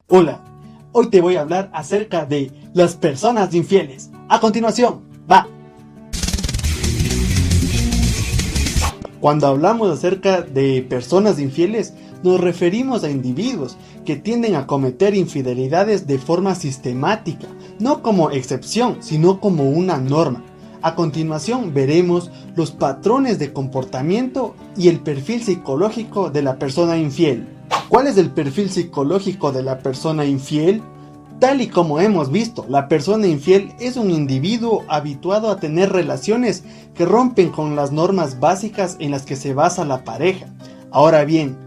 Hola, hoy te voy a hablar acerca de las personas infieles. A continuación, va. Cuando hablamos acerca de personas infieles, nos referimos a individuos que tienden a cometer infidelidades de forma sistemática, no como excepción, sino como una norma. A continuación veremos los patrones de comportamiento y el perfil psicológico de la persona infiel. ¿Cuál es el perfil psicológico de la persona infiel? Tal y como hemos visto, la persona infiel es un individuo habituado a tener relaciones que rompen con las normas básicas en las que se basa la pareja. Ahora bien,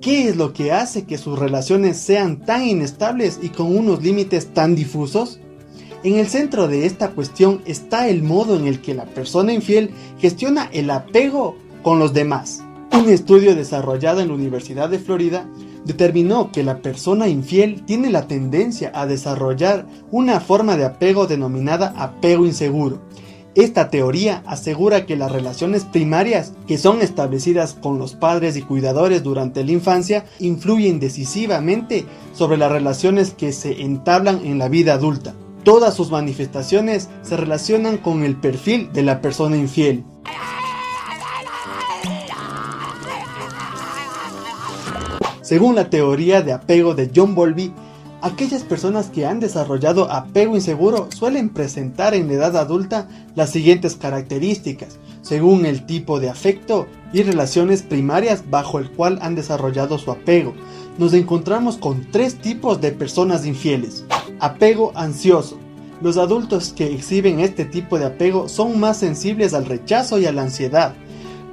¿qué es lo que hace que sus relaciones sean tan inestables y con unos límites tan difusos? En el centro de esta cuestión está el modo en el que la persona infiel gestiona el apego con los demás. Un estudio desarrollado en la Universidad de Florida determinó que la persona infiel tiene la tendencia a desarrollar una forma de apego denominada apego inseguro. Esta teoría asegura que las relaciones primarias, que son establecidas con los padres y cuidadores durante la infancia, influyen decisivamente sobre las relaciones que se entablan en la vida adulta. Todas sus manifestaciones se relacionan con el perfil de la persona infiel. Según la teoría de apego de John Bowlby, aquellas personas que han desarrollado apego inseguro suelen presentar en la edad adulta las siguientes características, según el tipo de afecto y relaciones primarias bajo el cual han desarrollado su apego. Nos encontramos con tres tipos de personas infieles. Apego ansioso. Los adultos que exhiben este tipo de apego son más sensibles al rechazo y a la ansiedad.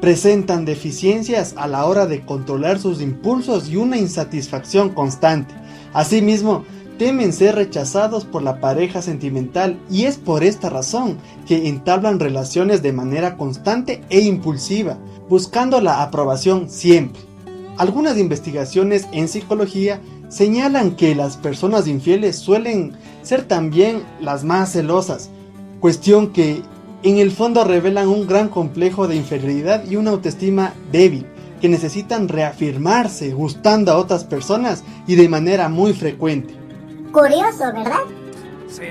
Presentan deficiencias a la hora de controlar sus impulsos y una insatisfacción constante. Asimismo, temen ser rechazados por la pareja sentimental y es por esta razón que entablan relaciones de manera constante e impulsiva, buscando la aprobación siempre. Algunas investigaciones en psicología señalan que las personas infieles suelen ser también las más celosas, cuestión que en el fondo revelan un gran complejo de inferioridad y una autoestima débil, que necesitan reafirmarse gustando a otras personas y de manera muy frecuente. Curioso, ¿verdad? Sí.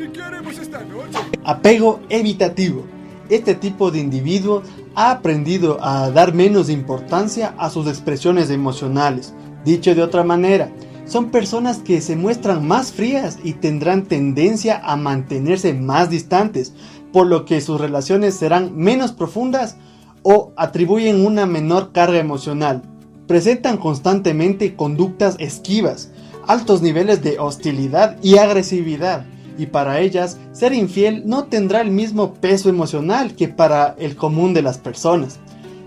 ¿Y qué haremos esta noche? Apego evitativo. Este tipo de individuo ha aprendido a dar menos importancia a sus expresiones emocionales. Dicho de otra manera, son personas que se muestran más frías y tendrán tendencia a mantenerse más distantes, por lo que sus relaciones serán menos profundas o atribuyen una menor carga emocional. Presentan constantemente conductas esquivas, altos niveles de hostilidad y agresividad, y para ellas ser infiel no tendrá el mismo peso emocional que para el común de las personas.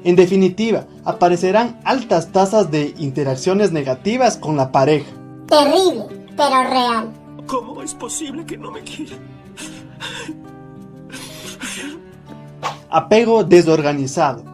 En definitiva, aparecerán altas tasas de interacciones negativas con la pareja. Terrible, pero real. ¿Cómo es posible que no me quiera? Apego desorganizado.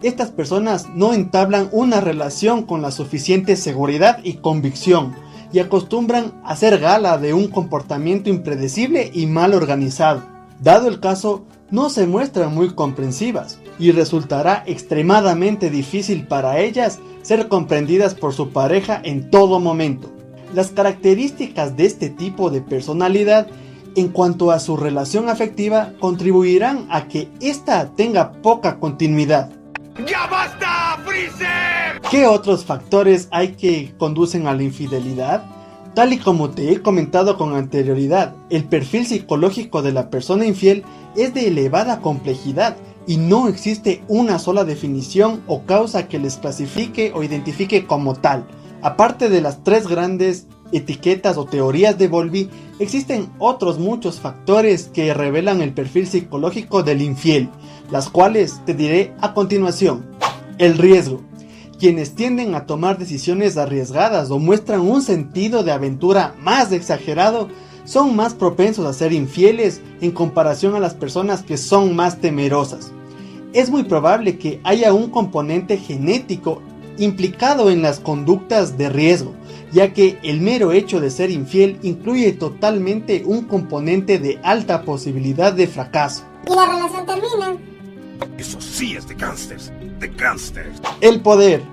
Estas personas no entablan una relación con la suficiente seguridad y convicción y acostumbran a hacer gala de un comportamiento impredecible y mal organizado. Dado el caso, no se muestran muy comprensivas y resultará extremadamente difícil para ellas ser comprendidas por su pareja en todo momento. Las características de este tipo de personalidad en cuanto a su relación afectiva contribuirán a que ésta tenga poca continuidad. ¡Ya basta, Freezer! ¿Qué otros factores hay que conducen a la infidelidad? Tal y como te he comentado con anterioridad, el perfil psicológico de la persona infiel es de elevada complejidad y no existe una sola definición o causa que les clasifique o identifique como tal. Aparte de las tres grandes etiquetas o teorías de Bowlby, existen otros muchos factores que revelan el perfil psicológico del infiel, las cuales te diré a continuación. El riesgo. Quienes tienden a tomar decisiones arriesgadas o muestran un sentido de aventura más exagerado son más propensos a ser infieles en comparación a las personas que son más temerosas. Es muy probable que haya un componente genético implicado en las conductas de riesgo, ya que el mero hecho de ser infiel incluye totalmente un componente de alta posibilidad de fracaso. Y la relación termina. Eso sí es de gángsters, de gángsters. El poder.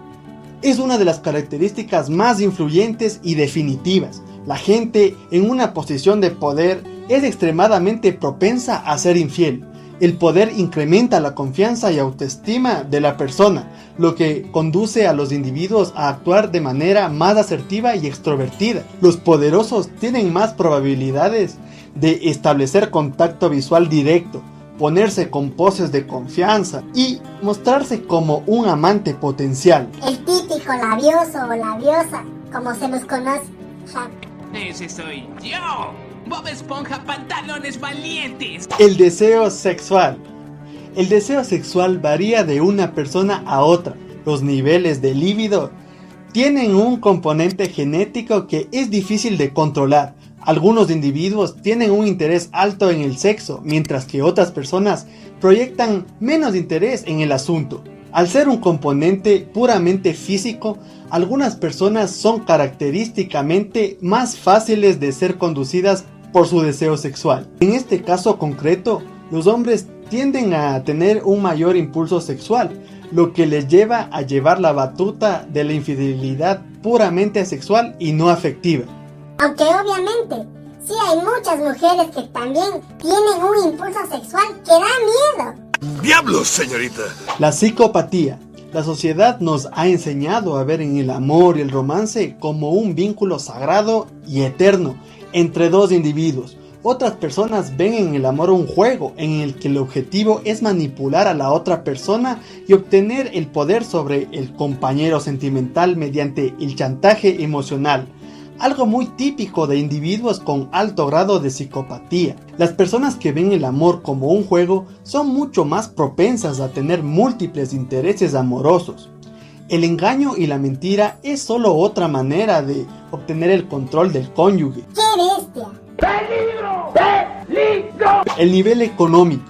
es una de las características más influyentes y definitivas. La gente en una posición de poder es extremadamente propensa a ser infiel. El poder incrementa la confianza y autoestima de la persona, lo que conduce a los individuos a actuar de manera más asertiva y extrovertida. Los poderosos tienen más probabilidades de establecer contacto visual directo, ponerse con poses de confianza y mostrarse como un amante potencial. El típico labioso o labiosa, como se los conoce. Ja. Ese soy yo. Bob Esponja Pantalones Valientes. El deseo sexual. El deseo sexual varía de una persona a otra. Los niveles de líbido tienen un componente genético que es difícil de controlar. Algunos individuos tienen un interés alto en el sexo, mientras que otras personas proyectan menos interés en el asunto. Al ser un componente puramente físico, algunas personas son característicamente más fáciles de ser conducidas por su deseo sexual. En este caso concreto, los hombres tienden a tener un mayor impulso sexual, lo que les lleva a llevar la batuta de la infidelidad puramente sexual y no afectiva. Aunque obviamente, sí hay muchas mujeres que también tienen un impulso sexual que da miedo. ¡Diablos, señorita! La psicopatía. La sociedad nos ha enseñado a ver en el amor y el romance como un vínculo sagrado y eterno entre dos individuos. Otras personas ven en el amor un juego en el que el objetivo es manipular a la otra persona y obtener el poder sobre el compañero sentimental mediante el chantaje emocional. Algo muy típico de individuos con alto grado de psicopatía. Las personas que ven el amor como un juego son mucho más propensas a tener múltiples intereses amorosos. El engaño y la mentira es solo otra manera de obtener el control del cónyuge. ¡Qué bestia! ¡Peligro! ¡Peligro! El nivel económico.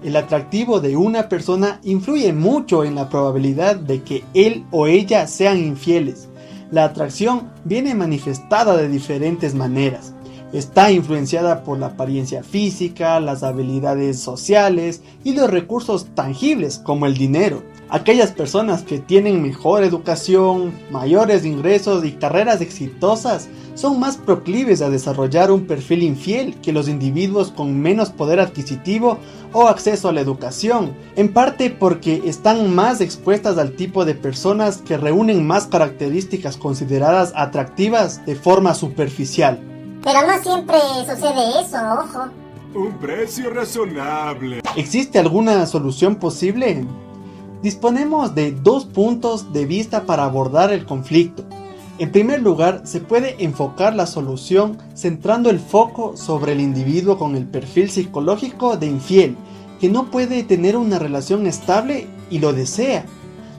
El atractivo de una persona influye mucho en la probabilidad de que él o ella sean infieles. La atracción viene manifestada de diferentes maneras. Está influenciada por la apariencia física, las habilidades sociales y los recursos tangibles como el dinero. Aquellas personas que tienen mejor educación, mayores ingresos y carreras exitosas son más proclives a desarrollar un perfil infiel que los individuos con menos poder adquisitivo o acceso a la educación, en parte porque están más expuestas al tipo de personas que reúnen más características consideradas atractivas de forma superficial. Pero no siempre sucede eso, ojo. Un precio razonable. ¿Existe alguna solución posible? Disponemos de dos puntos de vista para abordar el conflicto. En primer lugar, se puede enfocar la solución centrando el foco sobre el individuo con el perfil psicológico de infiel, que no puede tener una relación estable y lo desea.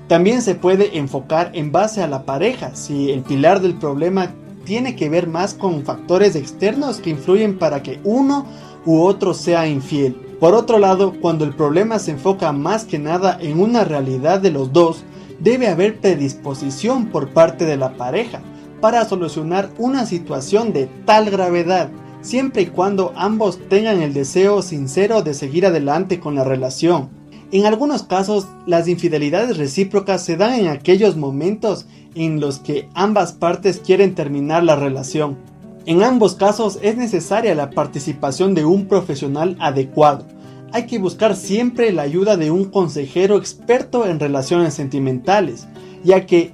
También se puede enfocar en base a la pareja, si el pilar del problema tiene que ver más con factores externos que influyen para que uno u otro sea infiel. Por otro lado, cuando el problema se enfoca más que nada en una realidad de los dos, debe haber predisposición por parte de la pareja para solucionar una situación de tal gravedad, siempre y cuando ambos tengan el deseo sincero de seguir adelante con la relación. En algunos casos, las infidelidades recíprocas se dan en aquellos momentos en los que ambas partes quieren terminar la relación. En ambos casos es necesaria la participación de un profesional adecuado. Hay que buscar siempre la ayuda de un consejero experto en relaciones sentimentales, ya que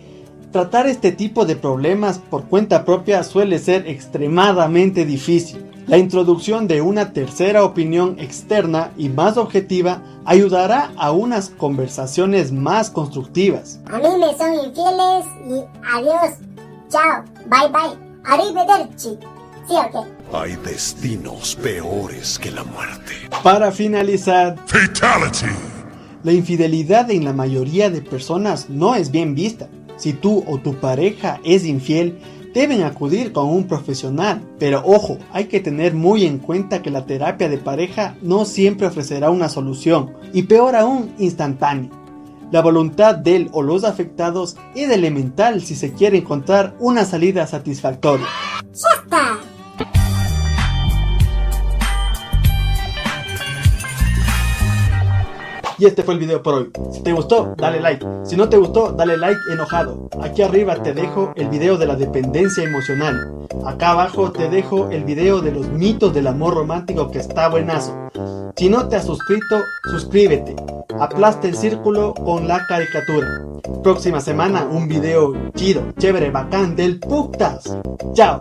tratar este tipo de problemas por cuenta propia suele ser extremadamente difícil. La introducción de una tercera opinión externa y más objetiva ayudará a unas conversaciones más constructivas. A mí me son infieles y adiós. Chao. Bye bye. Arrivederci. ¿Sí o qué? Hay destinos peores que la muerte. Para finalizar, Fatality. la infidelidad en la mayoría de personas no es bien vista. Si tú o tu pareja es infiel, deben acudir con un profesional, pero ojo, hay que tener muy en cuenta que la terapia de pareja no siempre ofrecerá una solución, y peor aún, instantánea. La voluntad del o los afectados es elemental si se quiere encontrar una salida satisfactoria. ¡Ya está! Y este fue el video por hoy. Si te gustó, dale like. Si no te gustó, dale like enojado. Aquí arriba te dejo el video de la dependencia emocional. Acá abajo te dejo el video de los mitos del amor romántico, que está buenazo. Si no te has suscrito, suscríbete. Aplasta el círculo con la caricatura. Próxima semana un video chido, chévere, bacán del putas. Chao.